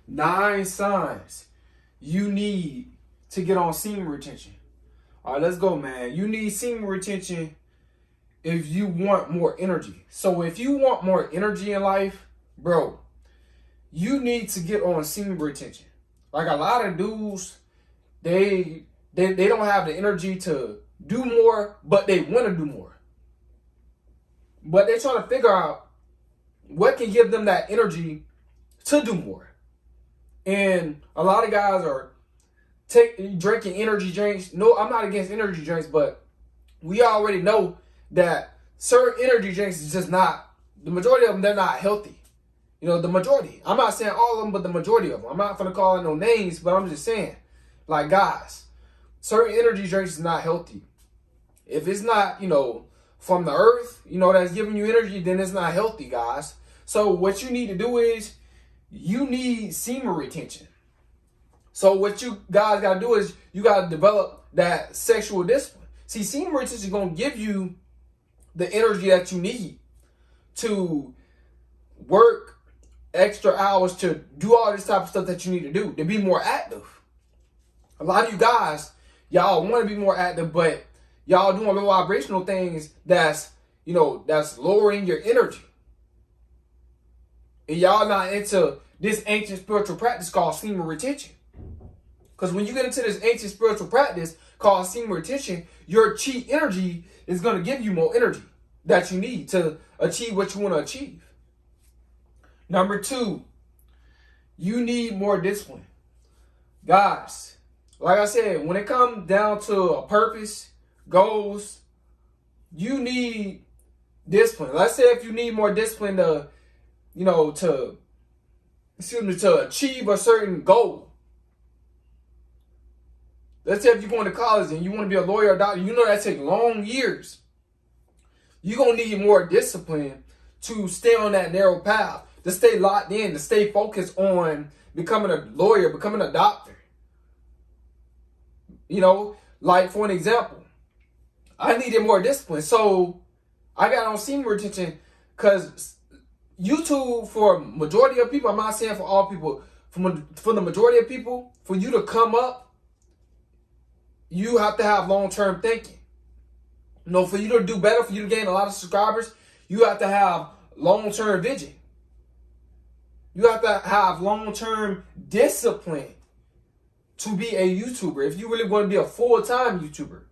9 signs you need to get on semen retention. All right, let's go, man. You need semen retention if you want more energy. So if you want more energy in life, bro, you need to get on semen retention. Like a lot of dudes, they don't have the energy to do more, but they want to do more. But they're trying to figure out what can give them that energy to do more. And a lot of guys are drinking energy drinks. No, I'm not against energy drinks, but we already know that certain energy drinks is just not, the majority of them, they're not healthy. You know, the majority. I'm not saying all of them, but the majority of them. I'm not going to call out no names, but I'm just saying, like, guys, certain energy drinks is not healthy. If it's not, from the earth, that's giving you energy, then it's not healthy, guys. So what you need to do is you need semen retention. So what you guys got to do is you got to develop that sexual discipline. See, semen retention is going to give you the energy that you need to work extra hours, to do all this type of stuff that you need to do, to be more active. A lot of you guys, y'all want to be more active, but y'all doing low vibrational things that's lowering your energy. And y'all not into this ancient spiritual practice called semen retention. Because when you get into this ancient spiritual practice called semen retention, your chi energy is going to give you more energy that you need to achieve what you want to achieve. Number 2, you need more discipline. Guys, like I said, when it comes down to a purpose, goals, you need discipline. Let's say if you need more discipline to achieve a certain goal. Let's say if you're going to college and you want to be a lawyer or doctor, that takes long years. You're going to need more discipline to stay on that narrow path, to stay locked in, to stay focused on becoming a lawyer, becoming a doctor. Like for an example, I needed more discipline. So I got on semen retention because YouTube, for majority of people, I'm not saying for all people, for the majority of people, for you to come up, you have to have long-term thinking. For you to do better, for you to gain a lot of subscribers, you have to have long-term vision. You have to have long-term discipline to be a YouTuber if you really want to be a full-time YouTuber.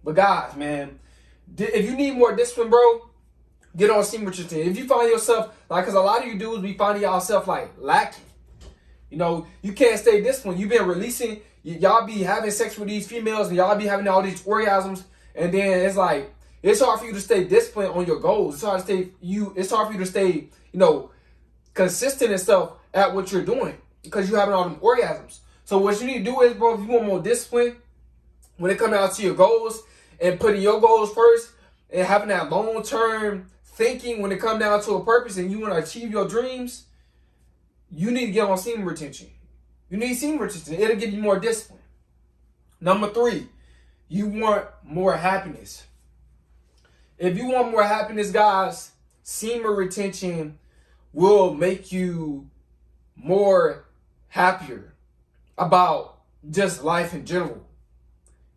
But guys, man, if you need more discipline, bro, get on semen retention. If you find yourself, because a lot of you dudes be finding yourself lacking. You can't stay disciplined. You've been releasing, y'all be having sex with these females and y'all be having all these orgasms, and then it's hard for you to stay disciplined on your goals. It's hard for you to stay, consistent and stuff at what you're doing because you're having all them orgasms. So what you need to do is, bro, if you want more discipline when it comes out to your goals and putting your goals first and having that long-term thinking when it comes down to a purpose and you want to achieve your dreams, you need to get on semen retention. You need semen retention. It'll give you more discipline. Number 3, you want more happiness. If you want more happiness, guys, semen retention will make you more happier about just life in general.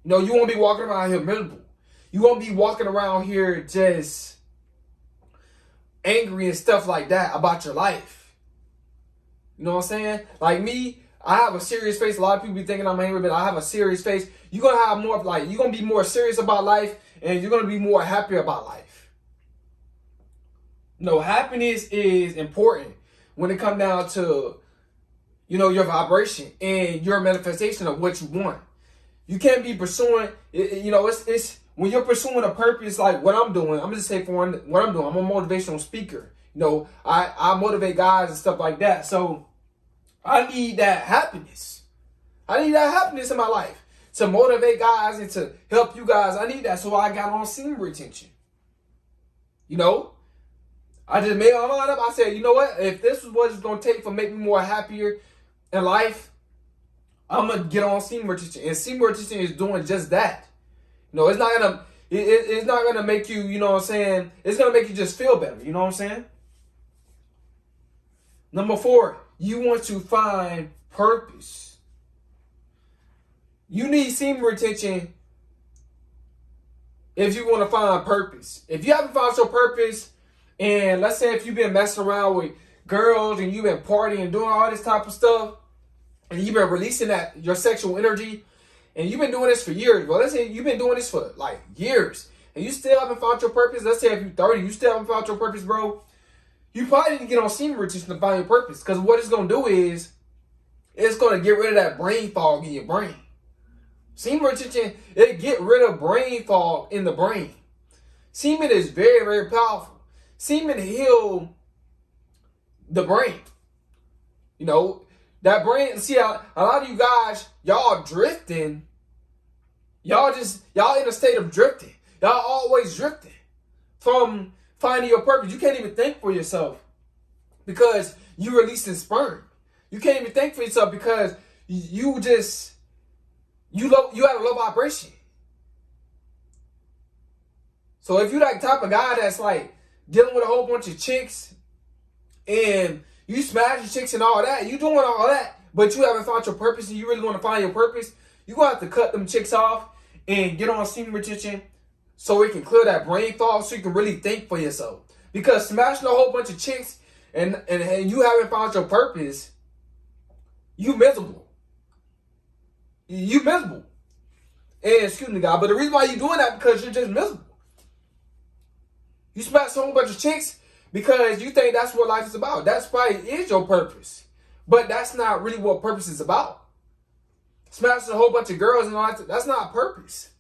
You won't be walking around here miserable. You won't be walking around here just angry and stuff like that about your life. You know what I'm saying? Like me, I have a serious face. A lot of people be thinking I'm angry, but I have a serious face. You're going to have more you're going to be more serious about life, and you're going to be more happy about life. Happiness is important when it comes down to, your vibration and your manifestation of what you want. You can't be pursuing, it's when you're pursuing a purpose like what I'm doing. I'm just saying for what I'm doing. I'm a motivational speaker. I motivate guys and stuff like that. So I need that happiness. I need that happiness in my life to motivate guys and to help you guys. I need that. So I got on semen retention. I just made my mind up. I said, you know what? If this is what it's going to take for make me more happier in life, I'm going to get on semen retention. And semen retention is doing just that. It's not going to, it's not going to make you, It's going to make you just feel better. You know what I'm saying? Number 4, you want to find purpose. You need semen retention if you want to find purpose. If you haven't found your purpose, and let's say if you've been messing around with girls and you've been partying and doing all this type of stuff, and you've been releasing that your sexual energy, and you've been doing this for years, well, let's say you've been doing this for like years, and you still haven't found your purpose. Let's say if you're 30, you still haven't found your purpose, bro. You probably need to get on semen retention to find your purpose, because what it's going to do is it's going to get rid of that brain fog in your brain. Semen retention, it get rid of brain fog in the brain. Semen is very, very powerful. Semen heal the brain. You know, that brain, see, a lot of you guys, y'all drifting. Y'all in a state of drifting. Y'all always drifting from finding your purpose. You can't even think for yourself because you releasing sperm. You can't even think for yourself because you have a low vibration. So if you that type of guy that's like dealing with a whole bunch of chicks and you smashing chicks and all that, you doing all that, but you haven't found your purpose and you really want to find your purpose, you're going to have to cut them chicks off and get on semen retention so it can clear that brain fog so you can really think for yourself. Because smashing a whole bunch of chicks and you haven't found your purpose, you miserable. You miserable. And excuse me, God, but the reason why you're doing that because you're just miserable. You smash a whole bunch of chicks because you think that's what life is about. That's probably is your purpose. But that's not really what purpose is about. Smashing a whole bunch of girls and all that, that's not purpose.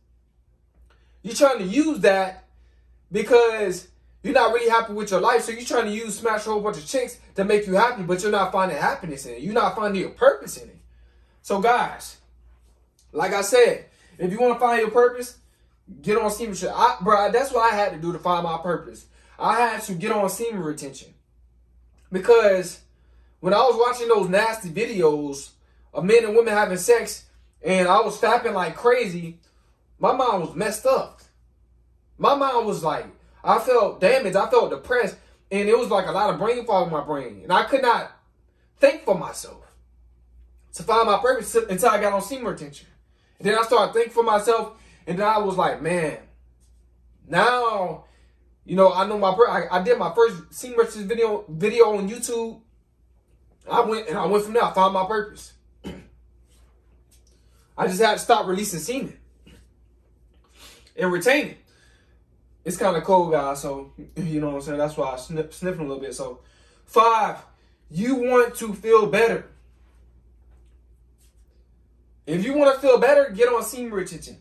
You're trying to use that because you're not really happy with your life. So you're trying to smash a whole bunch of chicks to make you happy, but you're not finding happiness in it. You're not finding your purpose in it. So guys, like I said, if you want to find your purpose, get on semen retention. Bro, that's what I had to do to find my purpose. I had to get on semen retention. Because when I was watching those nasty videos of men and women having sex and I was fapping like crazy, my mind was messed up. My mind was like, I felt damaged. I felt depressed. And it was like a lot of brain fog in my brain. And I could not think for myself to find my purpose until I got on semen retention. And then I started thinking for myself. And then I was like, man, now, you know, I know my purpose. I did my first semen retention video on YouTube. I went from there. I found my purpose. I just had to stop releasing semen and retain it. It's kind of cold, guys, so, you know what I'm saying? That's why I sniffing a little bit. So, 5, you want to feel better. If you want to feel better, get on semen retention.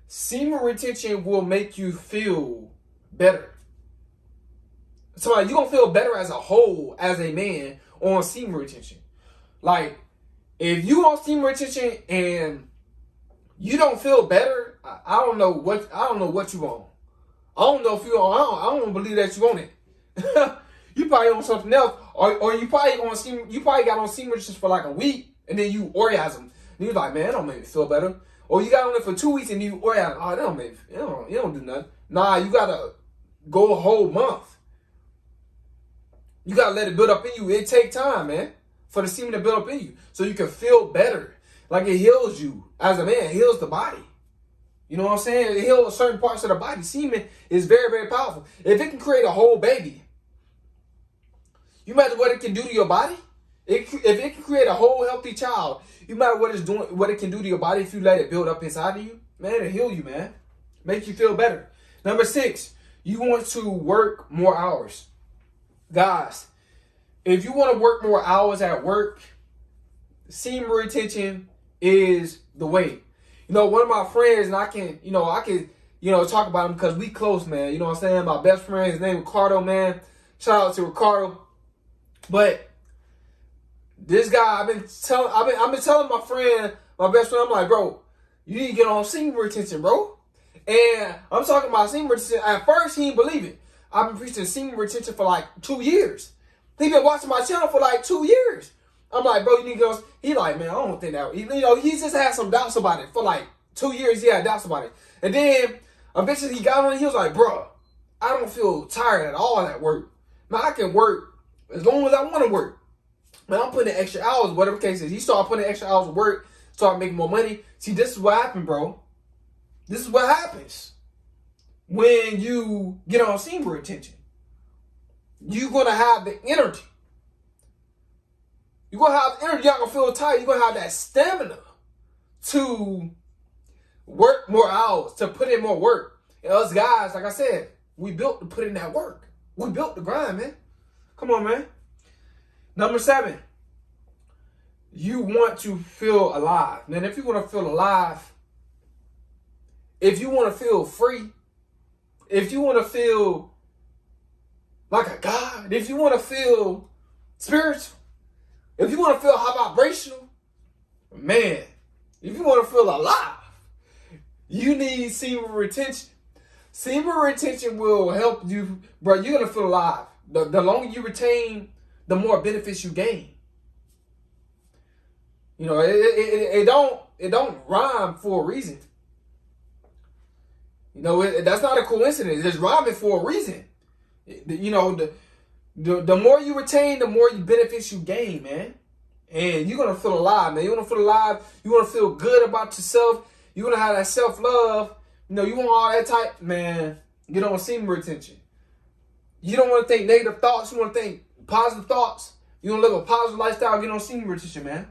Semen retention will make you feel better. So, you're going to feel better as a whole, as a man, on semen retention. Like, if you on semen retention and you don't feel better, I don't know what you on. I don't know if you on. I don't believe that you on it. You probably on something else, or you probably on semen. You probably got on semen retention for like a week, and then you orgasm. And you're like, man, that don't make me feel better. Or you got on it for 2 weeks and you orgasm. Oh, that don't make it don't do nothing. Nah, you gotta go a whole month. You gotta let it build up in you. It take time, man, for the semen to build up in you, so you can feel better. Like it heals you as a man. It heals the body. You know what I'm saying? It heals certain parts of the body. Semen is very, very powerful. If it can create a whole baby, you imagine what it can do to your body? If it can create a whole healthy child, you imagine what it can do to your body if you let it build up inside of you? Man, it'll heal you, man. Make you feel better. Number 6, you want to work more hours. Guys, if you want to work more hours at work, semen retention is the way. You know, one of my friends, and I can talk about him because we close, man. You know what I'm saying? My best friend, his name is Ricardo, man. Shout out to Ricardo. But this guy, I've been telling my friend, my best friend, I'm like, bro, you need to get on semen retention, bro. And I'm talking about semen retention. At first, he didn't believe it. I've been preaching semen retention for like 2 years. He been watching my channel for like 2 years. I'm like, bro, you need to go. He like, man, I don't think that. He just had some doubts about it. For like 2 years, he had doubts about it. And then, eventually, he got on it. He was like, bro, I don't feel tired at all at work. Man, I can work as long as I want to work. Man, I'm putting in extra hours, whatever the case is. He started putting in extra hours of work, started making more money. See, this is what happened, bro. This is what happens when you get on semen retention. You're going to have the energy. You're going to have the energy. You're not going to feel tired. You're going to have that stamina to work more hours, to put in more work. And us guys, like I said, we built to put in that work. We built the grind, man. Come on, man. Number 7, you want to feel alive. Man, if you want to feel alive, if you want to feel free, if you want to feel like a god, if you want to feel spiritual, if you want to feel high vibrational, man, if you want to feel alive, you need semen retention. Semen retention will help you, bro. You're going to feel alive. The longer you retain, the more benefits you gain. You know, it don't rhyme for a reason. You know, that's not a coincidence. It's rhyming for a reason. You know, the more you retain, the more benefits you gain, man. And you're gonna feel alive, man. You're gonna feel alive. You're gonna feel good about yourself. You're gonna have that self-love. You know, you want all that type, man. Get on semen retention. You don't want to think negative thoughts. You want to think positive thoughts. You want to live a positive lifestyle. Get on semen retention, man.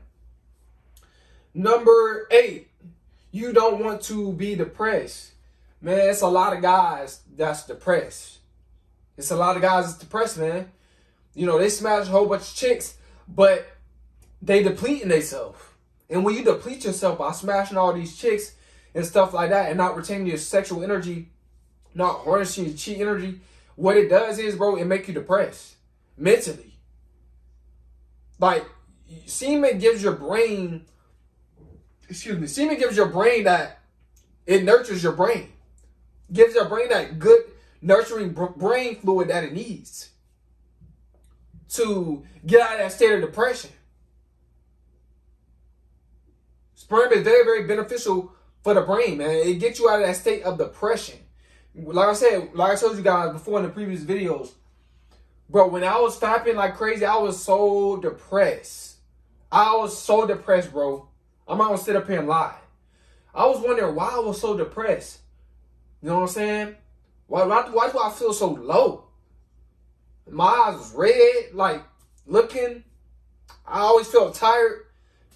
Number 8, you don't want to be depressed. Man, it's a lot of guys that's depressed. It's a lot of guys that's depressed, man. You know, they smash a whole bunch of chicks, but they depleting themselves. And when you deplete yourself by smashing all these chicks and stuff like that and not retaining your sexual energy, not harnessing your chi energy, what it does is, bro, it make you depressed mentally. Like, semen gives your brain, semen gives your brain that, it nurtures your brain. Gives your brain that good, nurturing brain fluid that it needs to get out of that state of depression. Sperm is very, very beneficial for the brain, man. It gets you out of that state of depression. Like I said, like I told you guys before in the previous videos, bro, when I was fapping like crazy, I was so depressed. I was so depressed, bro. I'm not gonna sit up here and lie. I was wondering why I was so depressed. You know what I'm saying? Why do I feel so low? My eyes was red, like looking. I always felt tired.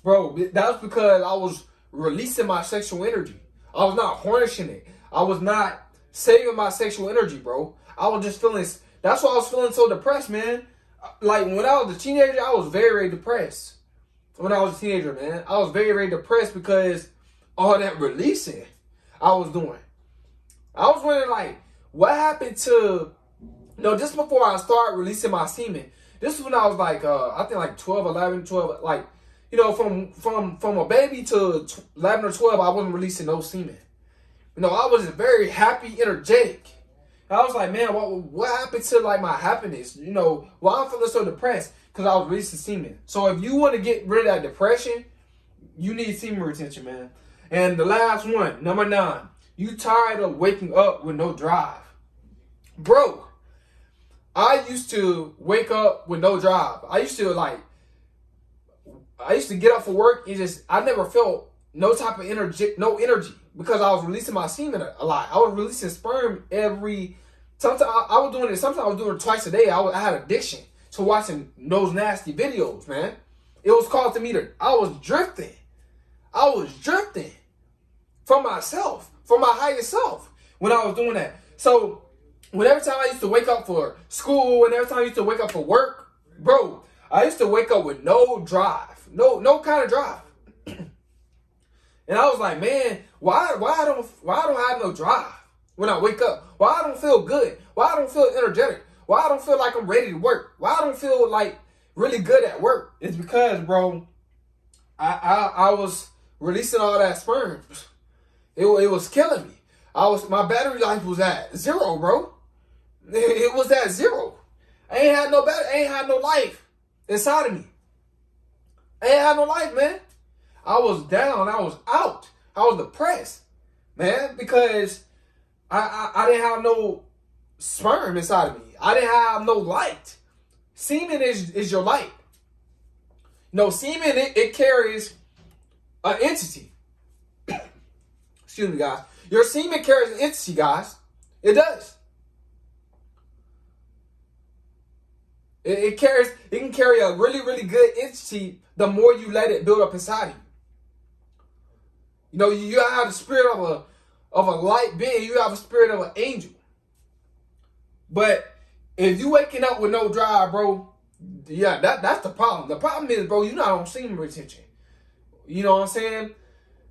Bro, that was because I was releasing my sexual energy. I was not harnessing it. I was not saving my sexual energy, bro. I was just feeling, that's why I was feeling so depressed, man. Like when I was a teenager, I was very, very depressed. When I was a teenager, man, I was very, very depressed because all that releasing I was doing. I was wondering, like, what happened to, just before I started releasing my semen. This is when I was like, I think like 12, 11, 12, like, from a baby to 11 or 12, I wasn't releasing no semen. I was very happy, energetic. I was like, man, what happened to like my happiness? Why I'm feeling so depressed? Because I was releasing semen. So if you want to get rid of that depression, you need semen retention, man. And the last one, number 9, you tired of waking up with no drive. Bro, I used to wake up with no drive. I used to get up for work and I never felt no type of energy, because I was releasing my semen a lot. I was releasing sperm sometimes I was doing it twice a day. I had addiction to watching those nasty videos, man. It was causing me I was drifting from myself, from my higher self when I was doing that. So whenever time I used to wake up for school, whenever time I used to wake up for work, bro, I used to wake up with no drive. No kind of drive. And I was like, man, why I don't have no drive when I wake up? Why I don't feel good? Why I don't feel energetic? Why I don't feel like I'm ready to work? Why I don't feel like really good at work? It's because, bro, I was releasing all that sperm. It was killing me. My battery life was at 0, bro. It was at 0. I ain't had no life inside of me. I ain't had no life, man. I was down. I was out. I was depressed, man, because I didn't have no sperm inside of me. I didn't have no light. Semen is your light. No, semen, it carries an entity. Excuse me, guys. Your semen carries an entity, guys. It does. It can carry a really, really good entity the more you let it build up inside of you. You know, you have the spirit of a light being, you have a spirit of an angel. But if you waking up with no drive, bro, yeah, that's the problem. The problem is, bro, you're not on semen retention. You know what I'm saying?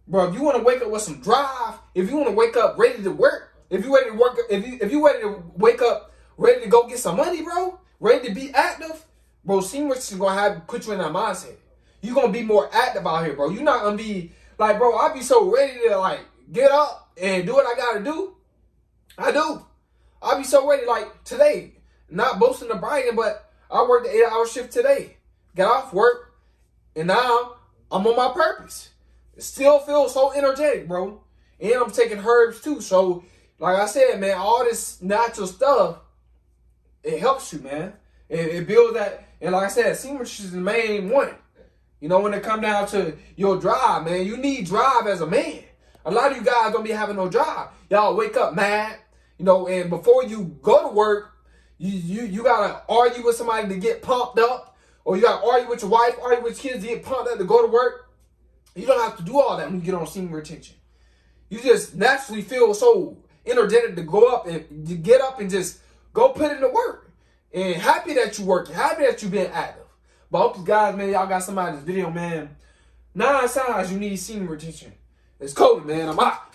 Bro, if you want to wake up with some drive, if you want to wake up ready to work, if you ready to work, if you ready to wake up ready to go get some money, bro, ready to be active, bro, semen retention gonna put you in that mindset. You're gonna be more active out here, bro. You're not gonna be like, bro, I be so ready to like get up and do what I gotta do. I do. I be so ready, like today, not boasting or bragging, but I worked the 8-hour shift today. Got off work, and now I'm on my purpose. It still feels so energetic, bro. And I'm taking herbs too. So, like I said, man, all this natural stuff, it helps you, man. It builds that. And like I said, semen is the main one. You know, when it come down to your drive, man, you need drive as a man. A lot of you guys don't be having no drive. Y'all wake up mad, you know, and before you go to work, you gotta argue with somebody to get pumped up, or you gotta argue with your wife, argue with your kids to get pumped up to go to work. You don't have to do all that when you get on semen retention. You just naturally feel so energetic to go up and to get up and just go put in the work. And happy that you working, happy that you being active. But I hope you guys, man, y'all got somebody in this video, man. 9 signs you need semen retention. It's Cody, man. I'm out.